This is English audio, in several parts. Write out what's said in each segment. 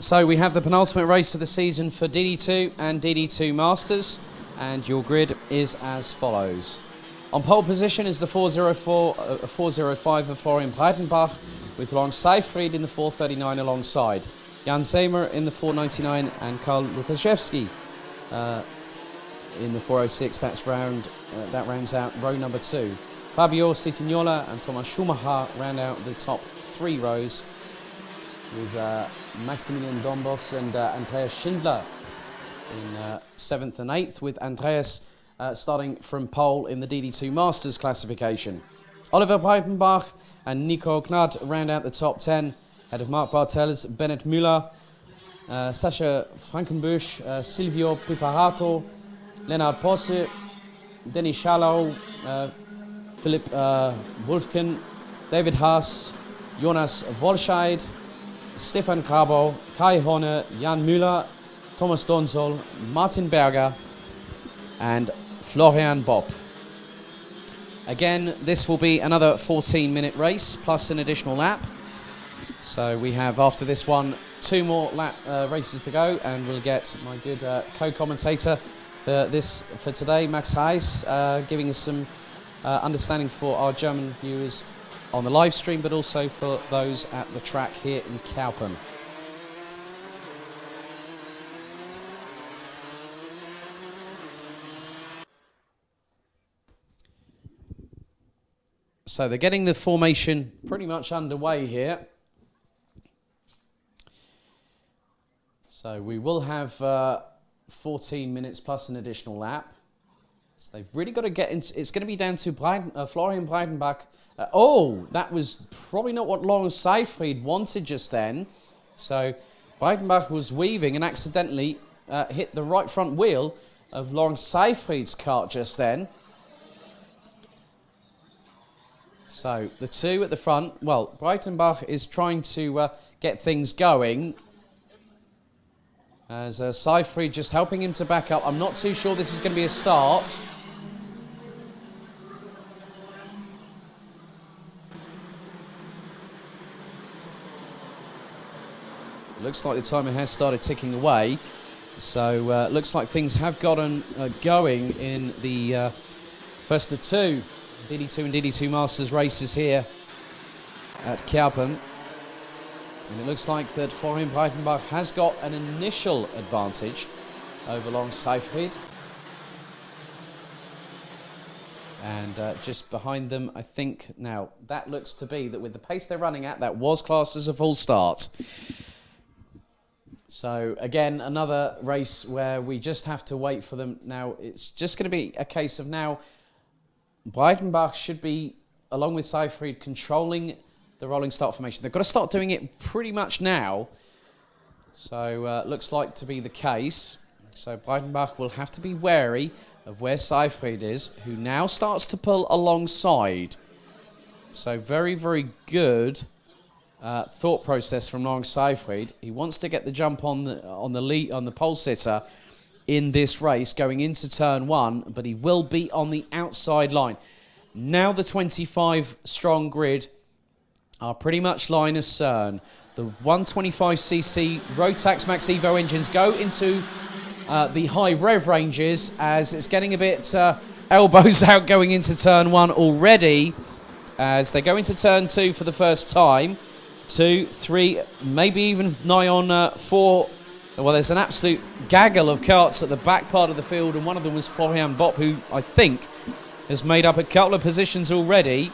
So we have the penultimate race of the season for DD2 and DD2 Masters, and your grid is as follows. On pole position is the 405 of Florian Breitenbach, with Long Seifried in the 439 alongside. Jan Zemer in the 499 and Karl Lukaszewski in the 406. That rounds out row number 2. Fabio Citignola and Thomas Schumacher round out the top 3 rows, with Maximilian Dombos and Andreas Schindler in 7th and 8th, with Andreas starting from pole in the DD2 Masters classification. Oliver Breitenbach and Nico Gnad round out the top 10, ahead of Marc Bartels, Bennett Müller, Sascha Frankenbusch, Silvio Piparato, Lennart Posse, Denny Schalau, Philipp Wolfken, David Haas, Jonas Wolscheid, Stefan Grabo, Kai Horne, Jan Müller, Thomas Donsol, Martin Berger and Florian Bopp. Again, this will be another 14-minute race plus an additional lap. So we have, after this one, 2 more races to go, and we'll get my good co-commentator for today, Max Heiss, giving us some understanding for our German viewers on the live stream, but also for those at the track here in Kerpen. So they're getting the formation pretty much underway here. So we will have 14 minutes plus an additional lap. So they've really got to get into, it's going to be down to Florian Breitenbach. Oh, that was probably not what Lawrence Seifried wanted just then. So Breitenbach was weaving and accidentally hit the right front wheel of Lawrence Seifried's kart just then. So the 2 at the front, well, Breitenbach is trying to get things going, as Seifried just helping him to back up. I'm not too sure this is going to be a start. Looks like the timer has started ticking away. So looks like things have gotten going in the first of 2 DD2 and DD2 Masters races here at Kerpen. And it looks like that Florian Breitenbach has got an initial advantage over Lawrence Seifried. And just behind them, I think, now, that looks to be that with the pace they're running at, that was classed as a full start. So, again, another race where we just have to wait for them. Now, it's just going to be a case of now, Breitenbach should be, along with Seifried, controlling the rolling start formation. They've got to start doing it pretty much now. So, looks like to be the case. So, Breitenbach will have to be wary of where Seifried is, who now starts to pull alongside. So, very, very good thought process from Lawrence Seifried. He wants to get the jump on the pole sitter in this race going into turn 1, but he will be on the outside line. Now the 25-strong grid are pretty much line as CERN. The 125cc Rotax Max Evo engines go into the high rev ranges, as it's getting a bit elbows out going into turn 1 already, as they go into turn 2 for the first time. 2, 3, maybe even nigh on 4. Well, there's an absolute gaggle of karts at the back part of the field, and one of them was Florian Bopp, who I think has made up a couple of positions already.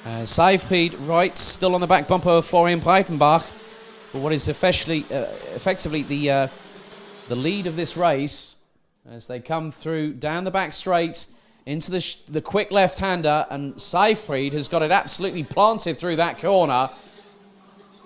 Seifried, right, still on the back bumper of Florian Breitenbach, for what is effectively the lead of this race, as they come through down the back straight into the quick left-hander, and Seifried has got it absolutely planted through that corner.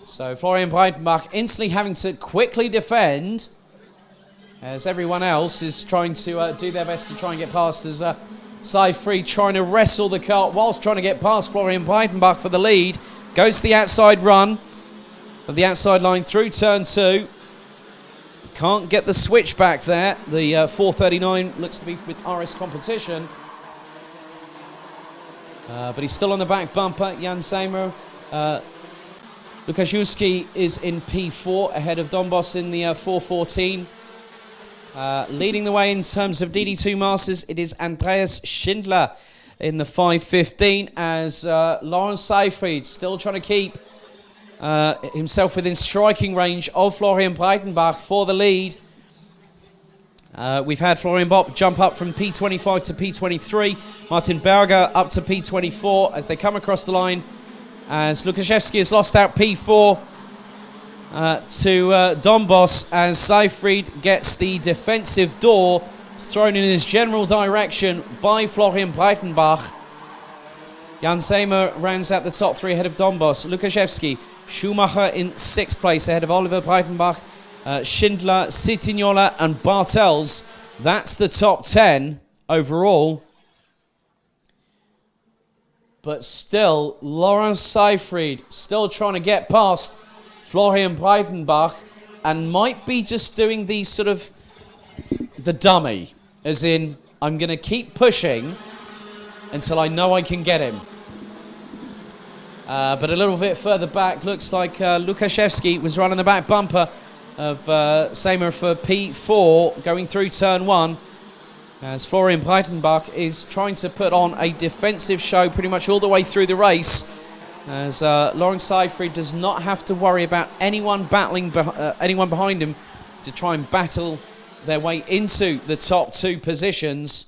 So Florian Breitenbach instantly having to quickly defend, as everyone else is trying to do their best to try and get past, as Seifried trying to wrestle the kart whilst trying to get past Florian Breitenbach for the lead. Goes to the outside run of the outside line through turn 2. Can't get the switch back there. The 439 looks to be with RS Competition. But he's still on the back bumper. Jan Zemer Lukaszewski is in P4 ahead of Donbos in the 4:14. Leading the way in terms of DD2 Masters, it is Andreas Schindler in the 5:15 as Lawrence Seyfried still trying to keep himself within striking range of Florian Breitenbach for the lead. We've had Florian Bopp jump up from P25 to P23. Martin Berger up to P24 as they come across the line. As Lukaszewski has lost out P4 to Donbos as Seyfried gets the defensive door thrown in his general direction by Florian Breitenbach. Jan Zemer rounds out the top three ahead of Donbos. Lukaszewski, Schumacher in 6th place ahead of Oliver Breitenbach, Schindler, Sitignola and Bartels. That's the top 10 overall. But still, Lawrence Seyfried still trying to get past Florian Breitenbach and might be just doing the sort of the dummy, as in, I'm going to keep pushing until I know I can get him. But a little bit further back, looks like Lukaszewski was running the back bumper of Zemer for P4 going through turn 1. As Florian Breitenbach is trying to put on a defensive show pretty much all the way through the race, as Lawrence Seyfried does not have to worry about anyone battling anyone behind him to try and battle their way into the top 2 positions.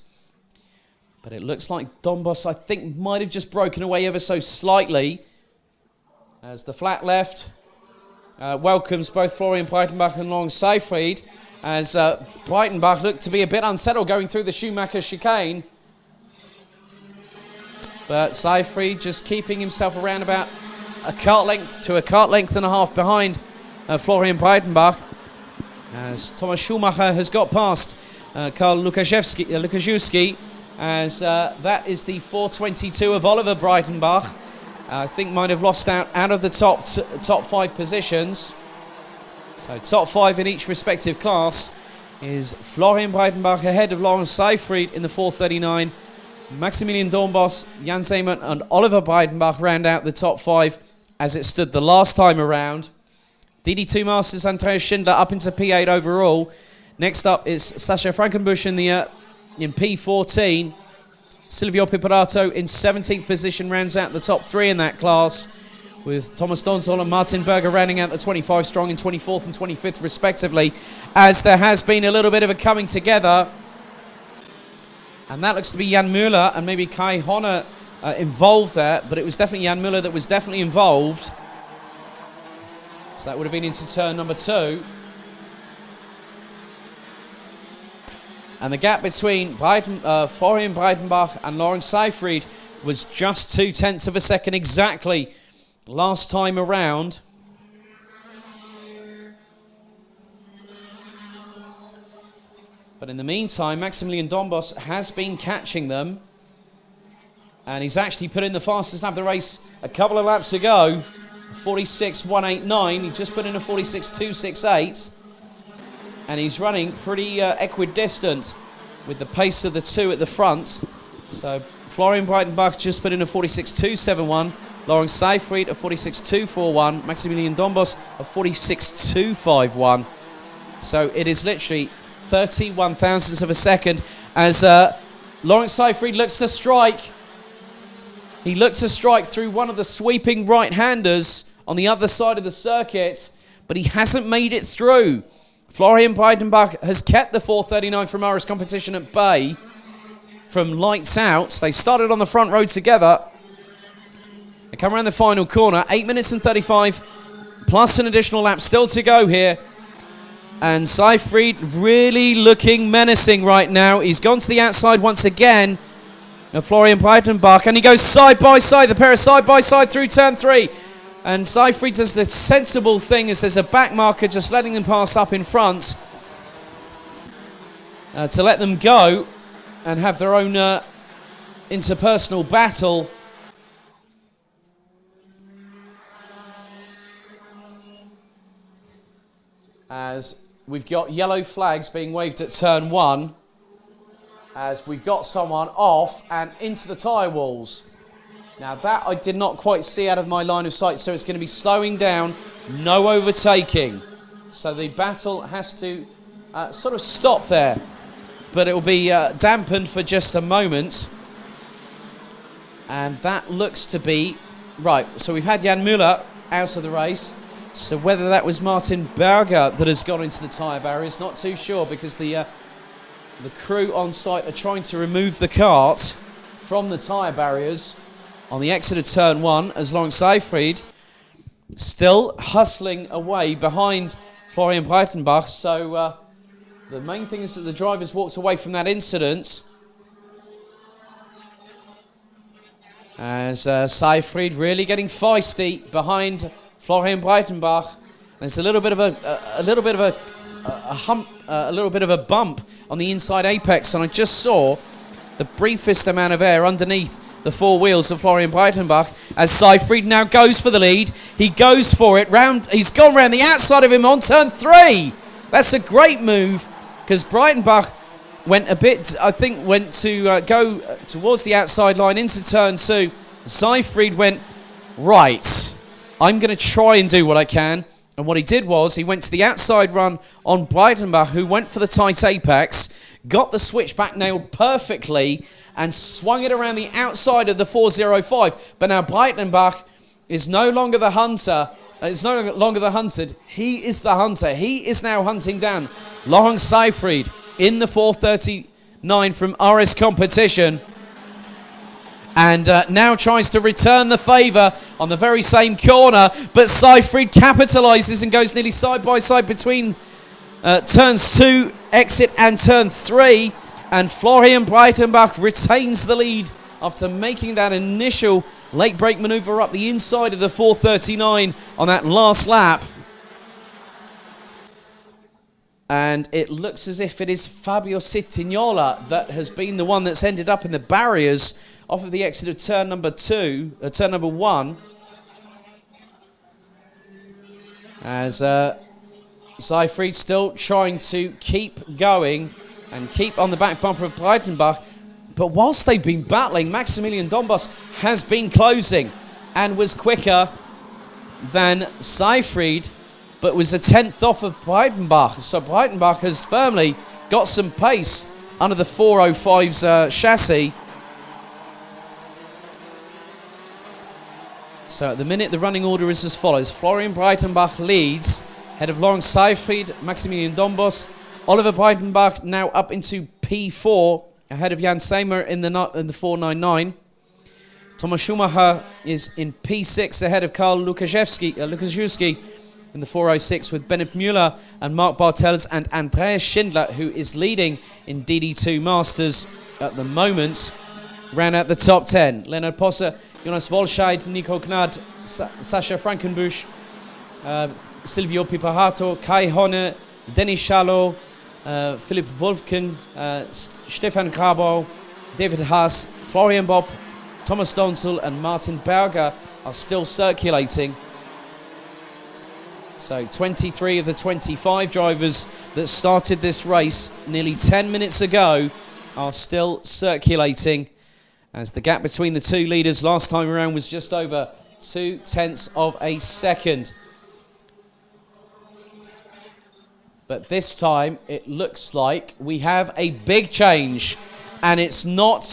But it looks like Donbos, I think, might have just broken away ever so slightly, as the flat left welcomes both Florian Breitenbach and Lawrence Seyfried, as Breitenbach looked to be a bit unsettled going through the Schumacher chicane. But Seyfried just keeping himself around about a cart length and a half behind Florian Breitenbach, as Thomas Schumacher has got past Karl Lukaszewski, as that is the 4:22 of Oliver Breitenbach. I think might have lost out of the top 5 positions. So top 5 in each respective class is Florian Breitenbach ahead of Lawrence Seyfried in the 4:39. Maximilian Donbos, Jan Zemer and Oliver Breitenbach round out the top 5 as it stood the last time around. DD2 Masters, Andreas Schindler up into P8 overall. Next up is Sascha Frankenbusch in P14. Silvio Piparato in 17th position rounds out the top 3 in that class, with Thomas Donsol and Martin Berger rounding out the 25 strong in 24th and 25th respectively, as there has been a little bit of a coming together. And that looks to be Jan Müller and maybe Kai Honner involved there, but it was definitely Jan Müller that was definitely involved. So that would have been into turn number 2. And the gap between Florian Breitenbach and Lawrence Seyfried was just 0.2 of a second exactly last time around. But in the meantime, Maximilian Donbos has been catching them. And he's actually put in the fastest lap of the race a couple of laps ago. 46.189. He just put in a 46.268. And he's running pretty equidistant with the pace of the 2 at the front. So Florian Breitenbach just put in a 46.271. Lawrence Seyfried a 46.241. Maximilian Donbos a 46.251. So it is literally 31 thousandths of a second as Lawrence Seyfried looks to strike. He looked to strike through one of the sweeping right-handers on the other side of the circuit, but he hasn't made it through. Florian Breitenbach has kept the 4:39 from Irish competition at bay from lights out. They started on the front row together. They come around the final corner. 8 minutes and 35 plus an additional lap still to go here. And Seyfried really looking menacing right now. He's gone to the outside once again of Florian Breitenbach, and he goes side by side. The pair are side by side through turn 3. And Seyfried does the sensible thing as there's a back marker just letting them pass up in front to let them go and have their own interpersonal battle. As we've got yellow flags being waved at turn 1, as we've got someone off and into the tyre walls. Now that I did not quite see out of my line of sight, so it's going to be slowing down, no overtaking. So the battle has to sort of stop there, but it will be dampened for just a moment. And that looks to be, right, so we've had Jan Müller out of the race. So whether that was Martin Berger that has gone into the tyre barriers, not too sure, because the crew on site are trying to remove the kart from the tyre barriers on the exit of turn 1, as long as Seyfried still hustling away behind Florian Breitenbach. So the main thing is that the drivers walked away from that incident, as Seyfried really getting feisty behind Florian Breitenbach. There's a little bit of a bump on the inside apex, and I just saw the briefest amount of air underneath the four wheels of Florian Breitenbach as Seyfried now goes for the lead. He goes for it round. He's gone round the outside of him on turn 3. That's a great move, because Breitenbach went a bit, I think, went to go towards the outside line into turn 2. Seyfried went, right, I'm going to try and do what I can. And what he did was he went to the outside run on Breitenbach, who went for the tight apex, got the switchback nailed perfectly, and swung it around the outside of the 405. But now Breitenbach is no longer the hunter. It's no longer the hunted. He is the hunter. He is now hunting down Laurent Seyfried in the 439 from RS Competition. And now tries to return the favour on the very same corner. But Seyfried capitalises and goes nearly side by side between turns 2 exit and turn 3. And Florian Breitenbach retains the lead after making that initial late brake manoeuvre up the inside of the 439 on that last lap. And it looks as if it is Fabio Cittignola that has been the one that's ended up in the barriers off of the exit of turn number 1. As Seyfried still trying to keep going and keep on the back bumper of Breitenbach. But whilst they've been battling, Maximilian Dombos has been closing and was quicker than Seyfried, but was a tenth off of Breitenbach. So Breitenbach has firmly got some pace under the 405's chassis. So at the minute, the running order is as follows. Florian Breitenbach leads, ahead of Laurent Seyfried, Maximilian Dombos. Oliver Breitenbach now up into P4, ahead of Jan Seymer in the 499. Thomas Schumacher is in P6, ahead of Karl Lukaszewski in the 406, with Bennett Müller and Mark Bartels and Andreas Schindler, who is leading in DD2 Masters at the moment, ran out the top 10. Leonard Posse, Jonas Wolscheid, Nico Gnad, Sascha Frankenbusch, Silvio Piparato, Kai Honne, Dennis Schalow, Philipp Wolfken, Stefan Grabau, David Haas, Florian Bopp, Thomas Donzel and Martin Berger are still circulating. So 23 of the 25 drivers that started this race nearly 10 minutes ago are still circulating, as the gap between the two leaders last time around was just over 0.2 of a second. But this time it looks like we have a big change, and it's not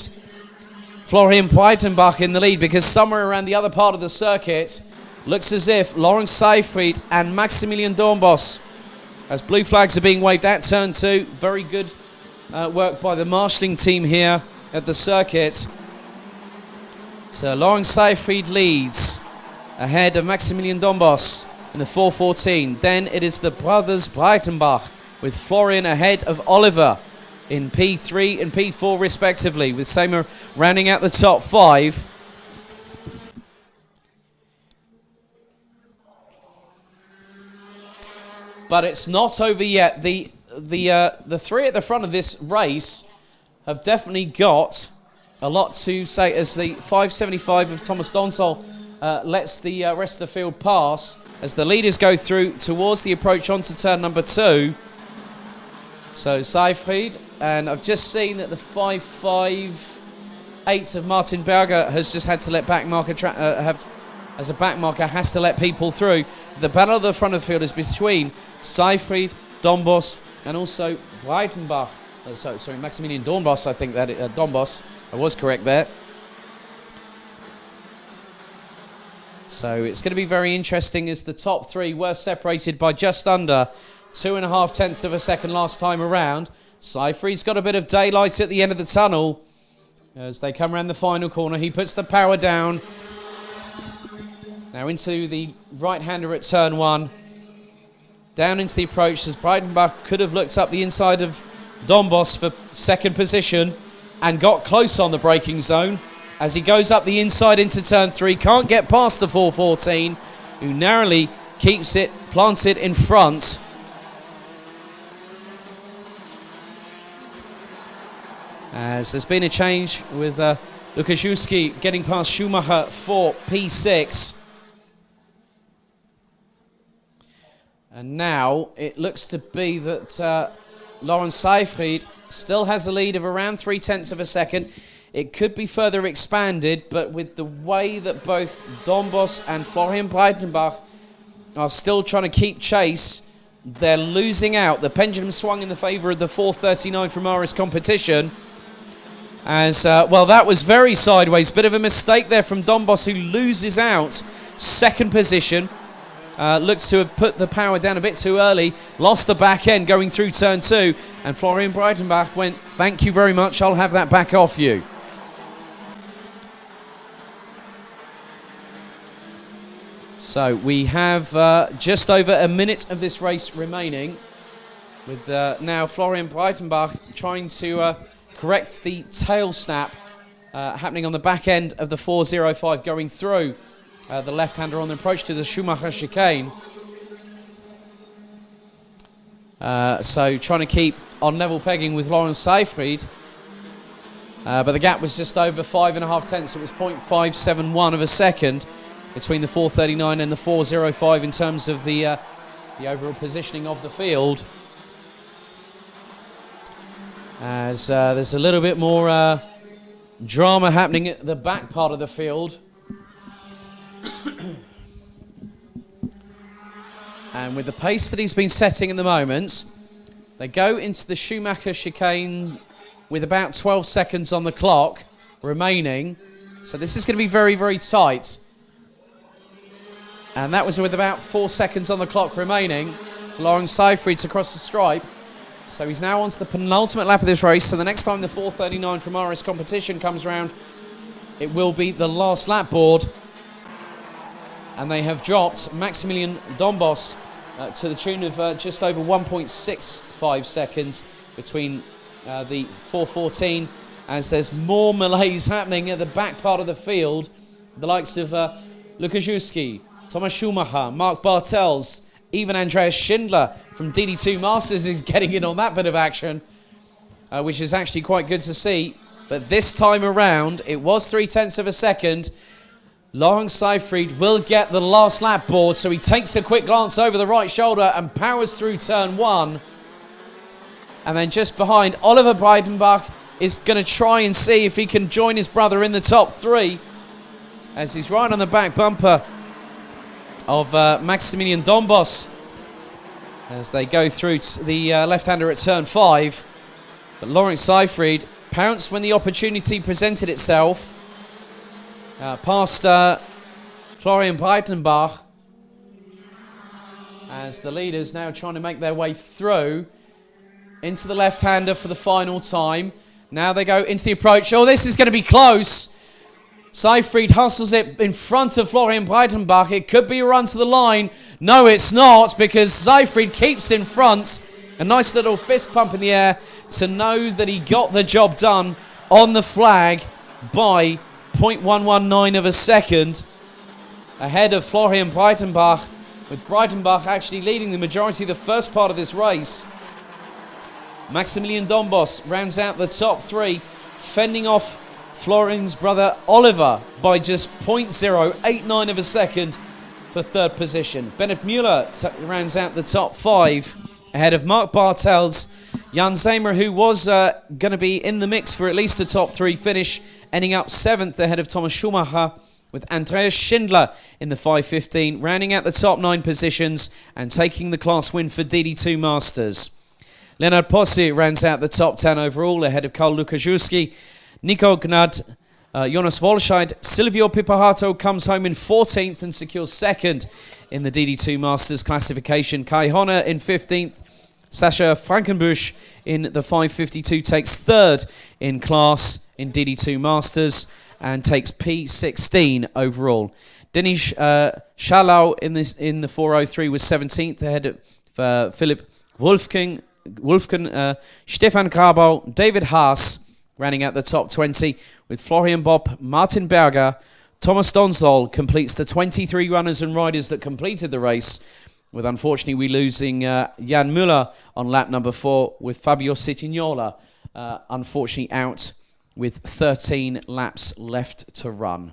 Florian Breitenbach in the lead, because somewhere around the other part of the circuit looks as if Laurent Seyfried and Maximilian Dombos, as blue flags are being waved at turn 2. Very good work by the marshalling team here at the circuit. So Laurent Seyfried leads ahead of Maximilian Dombos in the 414. Then it is the brothers Breitenbach, with Florian ahead of Oliver in P3 and P4 respectively, with Seymour rounding out the top 5. But it's not over yet. The three at the front of this race have definitely got a lot to say, as the 575 of Thomas Donsol lets the rest of the field pass, as the leaders go through towards the approach onto turn number 2. So Seyfried, and I've just seen that the 5.5 8 of Martin Berger has just had to let back marker as a back marker has to let people through. The battle of the front of the field is between Seyfried, Dombos, and also Breitenbach. Sorry, Maximilian Dornbos, I think that Dombos. I was correct there. So it's going to be very interesting as the top 3 were separated by just under 2.5 tenths of a second last time around. Seyfried's got a bit of daylight at the end of the tunnel as they come around the final corner. He puts the power down. Now into the right-hander at turn 1. Down into the approach as Breitenbach could have looked up the inside of Dombos for second position and got close on the braking zone. As he goes up the inside into turn 3, can't get past the 414, who narrowly keeps it planted in front. As there's been a change with Lukaszewski getting past Schumacher for P6. And now it looks to be that Laurens Seyfried still has a lead of around 3 tenths of a second. It could be further expanded, but with the way that both Dombos and Florian Breitenbach are still trying to keep chase, they're losing out. The pendulum swung in the favour of the 439 from Aris competition. As, well, that was very sideways. Bit of a mistake there from Dombos, who loses out second position. Looks to have put the power down a bit too early. Lost the back end going through turn 2. And Florian Breitenbach went, thank you very much, I'll have that back off you. So we have just over a minute of this race remaining, with now Florian Breitenbach trying to correct the tail snap happening on the back end of the 405 going through the left-hander on the approach to the Schumacher chicane. So trying to keep on level pegging with Laurens Seyfried. But the gap was just over 5.5 tenths. It was 0.571 of a second between the 439 and the 405 in terms of the overall positioning of the field. As there's a little bit more drama happening at the back part of the field. And with the pace that he's been setting at the moment, they go into the Schumacher chicane with about 12 seconds on the clock remaining. So this is going to be very, very tight. And that was with about 4 seconds on the clock remaining. Laurens Seyfried to cross the stripe. So he's now on to the penultimate lap of this race. So the next time the 439 from Aris competition comes round, it will be the last lap board. And they have dropped Maximilian Dombos to the tune of just over 1.65 seconds between the 414, as there's more malaise happening at the back part of the field. The likes of Lukaszewski, Thomas Schumacher, Mark Bartels, even Andreas Schindler from DD2 Masters is getting in on that bit of action, which is actually quite good to see. But this time around, it was 3 tenths of a second. Laurens Seyfried will get the last lap board, so he takes a quick glance over the right shoulder and powers through turn 1. And then just behind, Oliver Breitenbach is going to try and see if he can join his brother in the top 3, as he's right on the back bumper of Maximilian Dombos as they go through the left-hander at turn 5. But Laurens Seyfried pounced when the opportunity presented itself. Past Florian Breitenbach, as the leaders now trying to make their way through into the left-hander for the final time. Now they go into the approach. Oh, this is going to be close. Seyfried hustles it in front of Florian Breitenbach. It could be a run to the line. No, it's not, because Seyfried keeps in front. A nice little fist pump in the air to know that he got the job done on the flag by 0.119 of a second ahead of Florian Breitenbach, with Breitenbach actually leading the majority of the first part of this race. Maximilian Dombos rounds out the top 3, fending off Florian's brother Oliver by just 0.089 of a second for third position. Bennett Mueller rounds out the top 5 ahead of Mark Bartels. Jan Zamer, who was going to be in the mix for at least a top 3 finish, ending up 7th ahead of Thomas Schumacher, with Andreas Schindler in the 5:15, rounding out the top 9 positions and taking the class win for DD2 Masters. Leonard Possi rounds out the top 10 overall ahead of Karl Lukaszewski, Nico Gnad, Jonas Wolscheid. Silvio Pipahato comes home in 14th and secures 2nd in the DD2 Masters classification. Kai Honner in 15th. Sascha Frankenbusch in the 5:52 takes 3rd in class in DD2 Masters and takes P16 overall. Denis Schalau in the 4:03 was 17th ahead of Philipp Wolfgang, Stefan Grabau, David Haas, rounding out the top 20 with Florian Bopp, Martin Berger. Thomas Donsol completes the 23 runners and riders that completed the race, with unfortunately we losing Jan Müller on lap number 4, with Fabio Cittignola unfortunately out with 13 laps left to run.